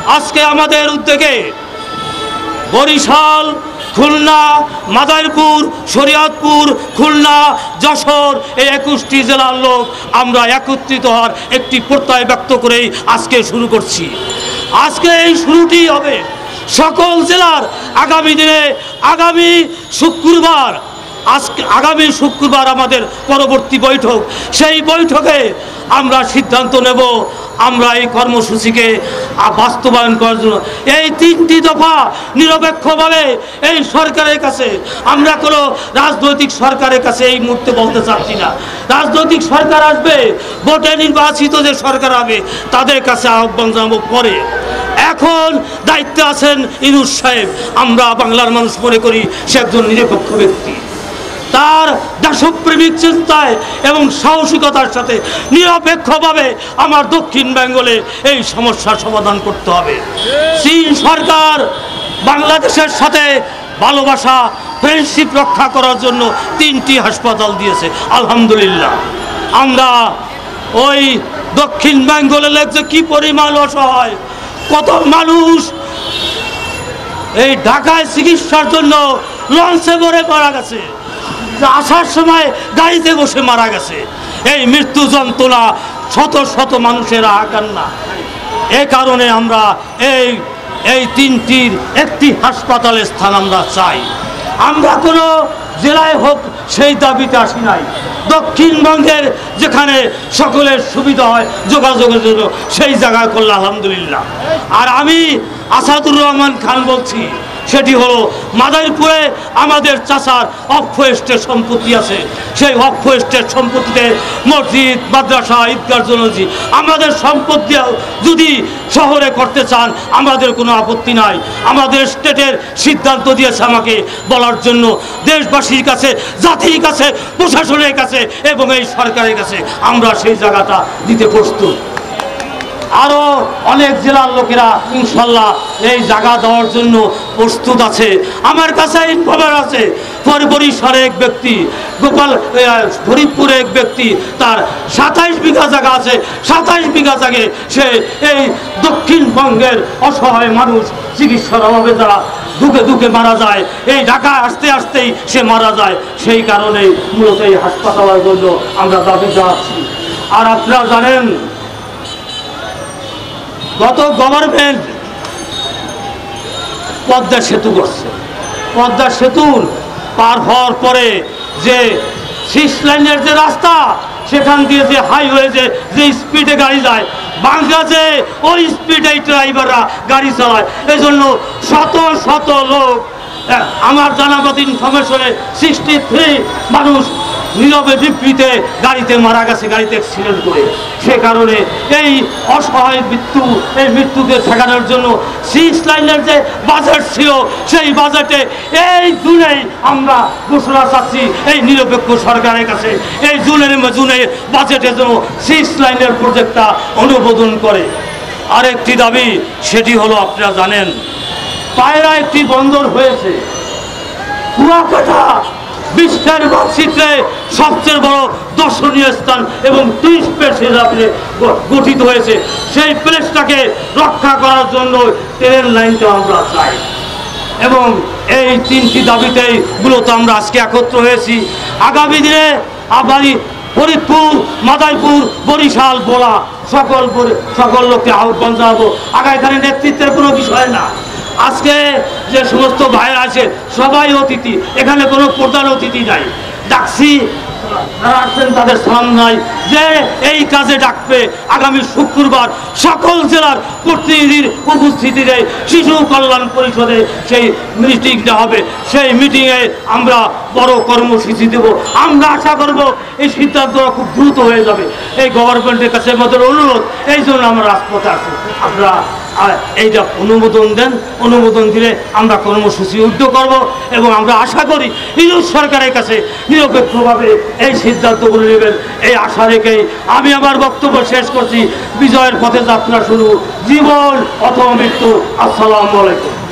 আজকে আমাদের উদ্যোগে বরিশাল, খুলনা, মাদারীপুর, শরীয়তপুর, খুলনা, যশোর এই 21টি জেলার লোক আমরা একত্রিত হওয়ার একটি প্রত্যয় ব্যক্ত করেই আজকে শুরু করছি। আজকে এই শুরুটি হবে সকল জেলার আগামী দিনে। আগামী শুক্রবার আমাদের পরবর্তী বৈঠক। সেই বৈঠকে আমরা সিদ্ধান্ত নেব আমরা এই কর্মসূচিকে বাস্তবায়ন করার জন্য এই 3টি দফা নিরপেক্ষভাবে এই সরকারের কাছে, আমরা কোনো রাজনৈতিক সরকারের কাছে এই মুহূর্তে বলতে চাচ্ছি না। রাজনৈতিক সরকার আসবে, ভোটে নির্বাচিত যে সরকার হবে তাদের কাছে আহ্বান জানাবো পরে। এখন দায়িত্বে আছেন ইউনূস সাহেব। আমরা বাংলার মানুষ মনে করি সে একজন নিরপেক্ষ ব্যক্তি। তার দেশপ্রেমিক চিন্তায় এবং সাহসিকতার সাথে নিরপেক্ষভাবে আমার দক্ষিণ বেঙ্গলে এই সমস্যার সমাধান করতে হবে। চীন সরকার বাংলাদেশের সাথে ভালোবাসা, ফ্রেন্ডশিপ রক্ষা করার জন্য 3টি হাসপাতাল দিয়েছে। আলহামদুলিল্লাহ। আমরা ওই দক্ষিণ বেঙ্গলের যে কি পরিমাণ অসহায়, কত মানুষ এই ঢাকায় চিকিৎসার জন্য লঞ্চে করে মারা গেছে, আসার সময় গাড়িতে বসে মারা গেছে। এই মৃত্যু যন্ত্রণা শত শত মানুষের কান্না। এ কারণে আমরা এই 3টির একটি হাসপাতালের স্থান আমরা চাই। আমরা কোনো জেলায় হোক সেই দাবিতে আসি নাই। দক্ষিণবঙ্গের যেখানে সকলের সুবিধা হয় যোগাযোগের জন্য সেই জায়গায় করলে আলহামদুলিল্লাহ। আর আমি আসাদুর রহমান খান বলছি, সেটি হলো মাদারীপুরে আমাদের চাচার অক্ষ এস্টেট সম্পত্তি আছে। সেই অক্ষ এস্টেট সম্পত্তিতে মসজিদ, মাদ্রাসা, ঈদগাহ জনজি আমাদের সম্পত্তি যদি শহরে করতে চান আমাদের কোনো আপত্তি নাই। আমাদের স্টেটের সিদ্ধান্ত দিয়েছে আমাকে বলার জন্য দেশবাসীর কাছে, জাতির কাছে, প্রশাসনের কাছে এবং এই সরকারের কাছে আমরা সেই জায়গাটা দিতে প্রস্তুত। আরও অনেক জেলার লোকেরা ইনশাল্লাহ এই জায়গা দেওয়ার জন্য প্রস্তুত আছে। আমার কাছে খবর আছে বরিশালে এক ব্যক্তি, ফরিদপুরে এক ব্যক্তি, তার 27 বিঘা জায়গা আছে। 27 বিঘা জায়গায় সে এই দক্ষিণবঙ্গের অসহায় মানুষ চিকিৎসার অভাবে যারা দুঃখে মারা যায়, এই ঢাকা আসতে আসতেই সে মারা যায়। সেই কারণেই মূলত এই হাসপাতালের জন্য আমরা দাবি জানাচ্ছি। আর আপনারা জানেন গত গভর্নমেন্ট পদ্মা সেতু করছে। পদ্মা সেতু পার হওয়ার পরে যে 6 লাইনের যে রাস্তা, সেখান দিয়ে যে হাইওয়ে যে স্পিডে গাড়ি যায়, বাংলাদেশে ওই স্পিডে ড্রাইভাররা গাড়ি চালায়। এই জন্য শত শত লোক, আমার জানামত ইনফরমেশনে 63 মানুষ নীরবে বিবৃতে গাড়িতে মারা গেছে, গাড়িতে অ্যাক্সিডেন্ট করে। সে কারণে এই অসহায় এই মৃত্যুকে ঠেকানোর জন্য 6 লাইনের যে বাজেট ছিল সেই বাজেটে এই জুনেই আমরা ঘোষণা চাচ্ছি এই নিরপেক্ষ সরকারের কাছে এই জুনের বাজেটের জন্য 6 লাইনের প্রজেক্টটা অনুমোদন করে। আরেকটি দাবি সেটি হলো আপনারা জানেন পায়রা একটি বন্দর হয়েছে। কুয়াকাটা বিশ্বের মানচিত্রে সবচেয়ে বড় দর্শনীয় স্থান এবং টুরিস্ট প্লেস হিসাবে গঠিত হয়েছে। সেই প্লেসটাকে রক্ষা করার জন্য ট্রেন লাইনটা আমরা চাই এবং এই 3টি দাবিতেই মূলত আমরা আজকে একত্র হয়েছি। আগামী দিনে ফরিদপুর, মাদারীপুর, বরিশাল, ভোলা সকল লোককে আহ্বান জানাবো। এখানে নেতৃত্বের কোনো বিষয় না। আজকে যে সমস্ত ভাইরা আছে সবাই অতিথি, এখানে কোনো প্রধান অতিথি নাই। ডাকছি যারা আসছেন তাদের সালাম নাই যে এই কাজে ডাকবে। আগামী শুক্রবার সকল জেলার প্রতিনিধির উপস্থিতিতে শিশু কল্যাণ পরিষদে সেই মিটিংটা হবে। সেই মিটিংয়ে আমরা বড় কর্মসূচি দেব। আমরা আশা করব এই সিদ্ধান্ত খুব দ্রুত হয়ে যাবে। এই গভর্নমেন্টের কাছে আমাদের অনুরোধ, এই জন্য আমরা রাজপথে আছি। আপনারা এইটা অনুমোদন দেন, অনুমোদন দিলে আমরা কর্মসূচি উদ্যোগ করব এবং আমরা আশা করি ইউনূস সরকারের কাছে নিরপেক্ষভাবে এই সিদ্ধান্তগুলো নেবেন এই আশা রেখেই আমি আমার বক্তব্য শেষ করছি। বিজয়ের পথে যাত্রা শুরু, জীবন অথবা মৃত্যু। আসসালামু আলাইকুম।